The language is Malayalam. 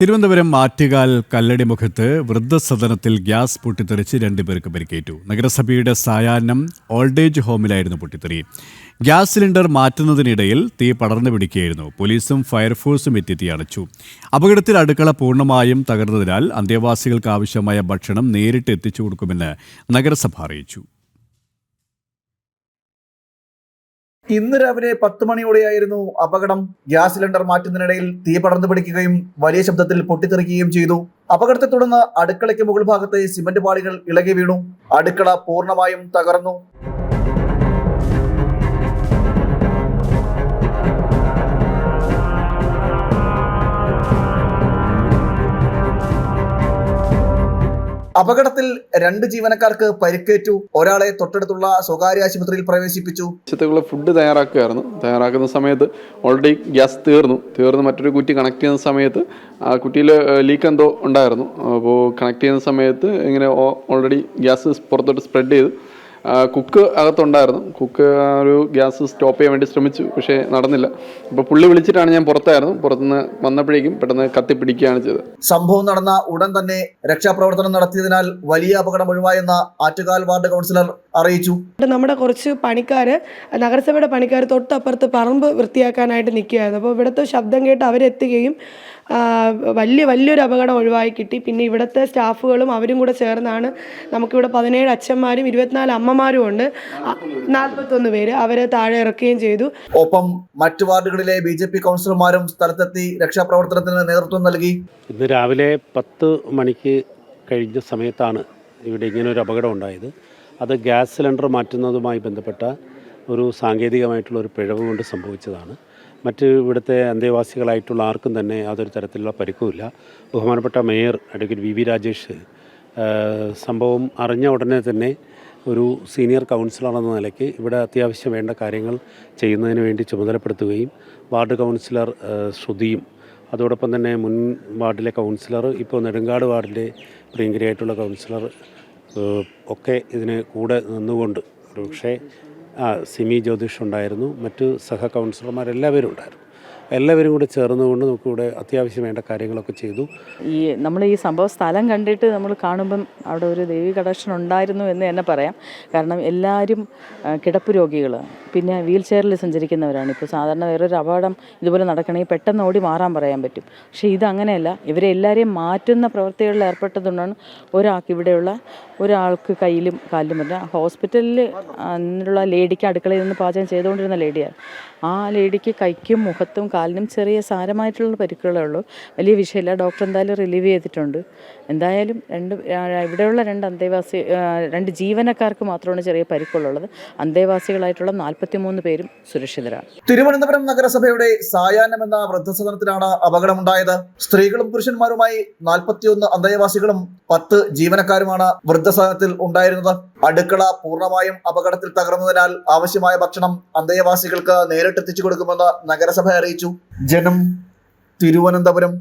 തിരുവനന്തപുരം ആറ്റുകാൽ കല്ലടിമുഖത്ത് വൃദ്ധസദനത്തിൽ ഗ്യാസ് പൊട്ടിത്തെറിച്ച് 2 പേർക്ക് പരിക്കേറ്റു. നഗരസഭയുടെ സായാഹ്നം ഓൾഡേജ് ഹോമിലായിരുന്നു പൊട്ടിത്തെറി. ഗ്യാസ് സിലിണ്ടർ മാറ്റുന്നതിനിടയിൽ തീ പടർന്നു പിടിക്കുകയായിരുന്നു. പോലീസും ഫയർഫോഴ്സും എത്തി തീ അണച്ചു. അപകടത്തിൽ അടുക്കള പൂർണ്ണമായും തകർന്നതിനാൽ അന്തേവാസികൾക്ക് ആവശ്യമായ ഭക്ഷണം നേരിട്ട് എത്തിച്ചു കൊടുക്കുമെന്ന് നഗരസഭ അറിയിച്ചു. ഇന്ന് രാവിലെ 10 മണിയോടെയായിരുന്നു അപകടം. ഗ്യാസ് സിലിണ്ടർ മാറ്റുന്നതിനിടയിൽ തീ പടർന്നു പിടിക്കുകയും വലിയ ശബ്ദത്തിൽ പൊട്ടിത്തെറിക്കുകയും ചെയ്തു. അപകടത്തെ തുടർന്ന് അടുക്കളയ്ക്ക് മുകൾ ഭാഗത്തെ സിമന്റ് പാളികൾ ഇളകി വീണു. അടുക്കള പൂർണ്ണമായും തകർന്നു. അപകടത്തിൽ 2 ജീവനക്കാർക്ക് പരിക്കേറ്റു. ഒരാളെ തൊട്ടടുത്തുള്ള സ്വകാര്യ ആശുപത്രിയിൽ പ്രവേശിപ്പിച്ചു. ഫുഡ് തയ്യാറാക്കുന്ന സമയത്ത് ഓൾറെഡി ഗ്യാസ് തീർന്നു മറ്റൊരു കുറ്റി കണക്ട് ചെയ്യുന്ന സമയത്ത് ആ കുറ്റിയിൽ ലീക്ക് എന്തോ ഉണ്ടായിരുന്നു. അപ്പോൾ കണക്ട് ചെയ്യുന്ന സമയത്ത് ഇങ്ങനെ ഓൾറെഡി ഗ്യാസ് പുറത്തോട്ട് സ്പ്രെഡ് ചെയ്തു. കുക്ക് അകത്തുണ്ടായിരുന്നു. കുക്ക് ഒരു ഗ്യാസ് സ്റ്റോപ്പ് ചെയ്യാൻ വേണ്ടി ശ്രമിച്ചു, പക്ഷേ നടന്നില്ല. അപ്പോൾ പുള്ളി വിളിച്ചിട്ടാണ് ഞാൻ പുറത്തുനിന്ന് വന്നപ്പോഴേക്കും പെട്ടെന്ന് കത്തിപ്പിടിക്കുകയാണ് ചെയ്തത്. സംഭവം നടന്ന ഉടൻ തന്നെ രക്ഷാപ്രവർത്തനം നടത്തിയതിനാൽ വലിയ അപകടം ഒഴിവായെന്ന് ആറ്റുകാൽ വാർഡ് കൗൺസിലർ അറിയിച്ചു. നമ്മുടെ കുറച്ച് നഗരസഭയുടെ പണിക്കാർ തൊട്ടപ്പുറത്ത് പറമ്പ് വൃത്തിയാക്കാനായിട്ട് നിൽക്കുകയായിരുന്നു. അപ്പോൾ ഇവിടുത്തെ ശബ്ദം കേട്ട് അവരെത്തുകയും വലിയൊരു അപകടം ഒഴിവായി കിട്ടി. പിന്നെ ഇവിടുത്തെ സ്റ്റാഫുകളും അവരും കൂടെ ചേർന്നാണ് നമുക്കിവിടെ 17 അച്ഛന്മാരും 24 അമ്മമാരും ഉണ്ട്. 41 പേര് അവരെ താഴെ ഇറക്കുകയും ചെയ്തു. ഒപ്പം മറ്റു വാർഡുകളിലെ BJP കൗൺസിലർമാരും സ്ഥലത്തെത്തി രക്ഷാപ്രവർത്തനത്തിന് നേതൃത്വം നൽകി. ഇന്ന് രാവിലെ 10 മണിക്ക് കഴിഞ്ഞ സമയത്താണ് ഇവിടെ ഇങ്ങനൊരു അപകടം ഉണ്ടായത്. അത് ഗ്യാസ് സിലിണ്ടർ മാറ്റുന്നതുമായി ബന്ധപ്പെട്ട ഒരു സാങ്കേതികമായിട്ടുള്ള ഒരു പിഴവ് കൊണ്ട് സംഭവിച്ചതാണ്. മറ്റ് ഇവിടുത്തെ അന്തേവാസികളായിട്ടുള്ള ആർക്കും തന്നെ യാതൊരു തരത്തിലുള്ള പരിക്കുമില്ല. ബഹുമാനപ്പെട്ട മേയർ അഡ്വക്കേറ്റ് VV രാജേഷ് സംഭവം അറിഞ്ഞ ഉടനെ തന്നെ ഒരു സീനിയർ കൗൺസിലർ എന്ന നിലയ്ക്ക് ഇവിടെ അത്യാവശ്യം വേണ്ട കാര്യങ്ങൾ ചെയ്യുന്നതിന് വേണ്ടി ചുമതലപ്പെടുത്തുകയും വാർഡ് കൗൺസിലർ ശ്രുതിയും അതോടൊപ്പം തന്നെ മുൻ വാർഡിലെ കൗൺസിലർ ഇപ്പോൾ നെടുങ്കാട് വാർഡിലെ പ്രിയങ്കരിയായിട്ടുള്ള കൗൺസിലർ ഒക്കെ ഇതിന് കൂടെ നിന്നുകൊണ്ട് പക്ഷേ സിമി ജ്യോതിഷ് ഉണ്ടായിരുന്നു. മറ്റ് സഹ കൗൺസിലർമാരെല്ലാവരും ഉണ്ടായിരുന്നു. എല്ലാവരും കൂടെ ചേർന്നുകൊണ്ട് നമുക്കിവിടെ അത്യാവശ്യം വേണ്ട കാര്യങ്ങളൊക്കെ ചെയ്തു. നമ്മൾ ഈ സംഭവ സ്ഥലം കണ്ടിട്ട് നമ്മൾ കാണുമ്പം അവിടെ ഒരു ദേവി കടാക്ഷം ഉണ്ടായിരുന്നു എന്ന് തന്നെ പറയാം. കാരണം എല്ലാവരും കിടപ്പ് രോഗികൾ, പിന്നെ വീൽ ചെയറിൽ സഞ്ചരിക്കുന്നവരാണ്. ഇപ്പോൾ സാധാരണ വേറൊരു അപകടം ഇതുപോലെ നടക്കണമെങ്കിൽ പെട്ടെന്ന് ഓടി മാറാൻ പറയാൻ പറ്റും. പക്ഷേ ഇതങ്ങനെയല്ല. ഇവരെ എല്ലാവരെയും മാറ്റുന്ന പ്രവൃത്തികളിൽ ഏർപ്പെട്ടതുകൊണ്ടാണ് ഇവിടെയുള്ള ഒരാൾക്ക് കയ്യിലും കാലിലും പറ്റുക. ഹോസ്പിറ്റലിൽ നിന്നുള്ള ലേഡിക്ക് അടുക്കളയിൽ നിന്ന് പാചകം ചെയ്തുകൊണ്ടിരുന്ന ലേഡിയാണ്. ആ ലേഡിക്ക് കൈക്കും മുഖത്തും കാലിനും ചെറിയ സാരമായിട്ടുള്ള പരിക്കുകളേ ഉള്ളൂ. വലിയ വിഷയമില്ല. ഡോക്ടർ എന്തായാലും റിലീവ് ചെയ്തിട്ടുണ്ട്. എന്തായാലും ഇവിടെയുള്ള 2 ജീവനക്കാർക്ക് മാത്രമാണ് ചെറിയ പരിക്കുള്ളത്. അന്തേവാസികളായിട്ടുള്ള 43 പേരും സുരക്ഷിതരാണ്. തിരുവനന്തപുരം നഗരസഭയുടെ സായാഹ്നം എന്ന വൃദ്ധസദനത്തിലാണ് അപകടമുണ്ടായത്. സ്ത്രീകളും പുരുഷന്മാരുമായി 41 അന്തേവാസികളും 10 ജീവനക്കാരുമാണ് വൃദ്ധസദനത്തിൽ ഉണ്ടായിരുന്നത്. അടുക്കള പൂർണ്ണമായും അപകടത്തിൽ തകർന്നതിനാൽ ആവശ്യമായ ഭക്ഷണം അന്തേവാസികൾക്ക് നേരിട്ടെത്തിച്ചു കൊടുക്കുമെന്ന് നഗരസഭ അറിയിച്ചു. ജനം, തിരുവനന്തപുരം.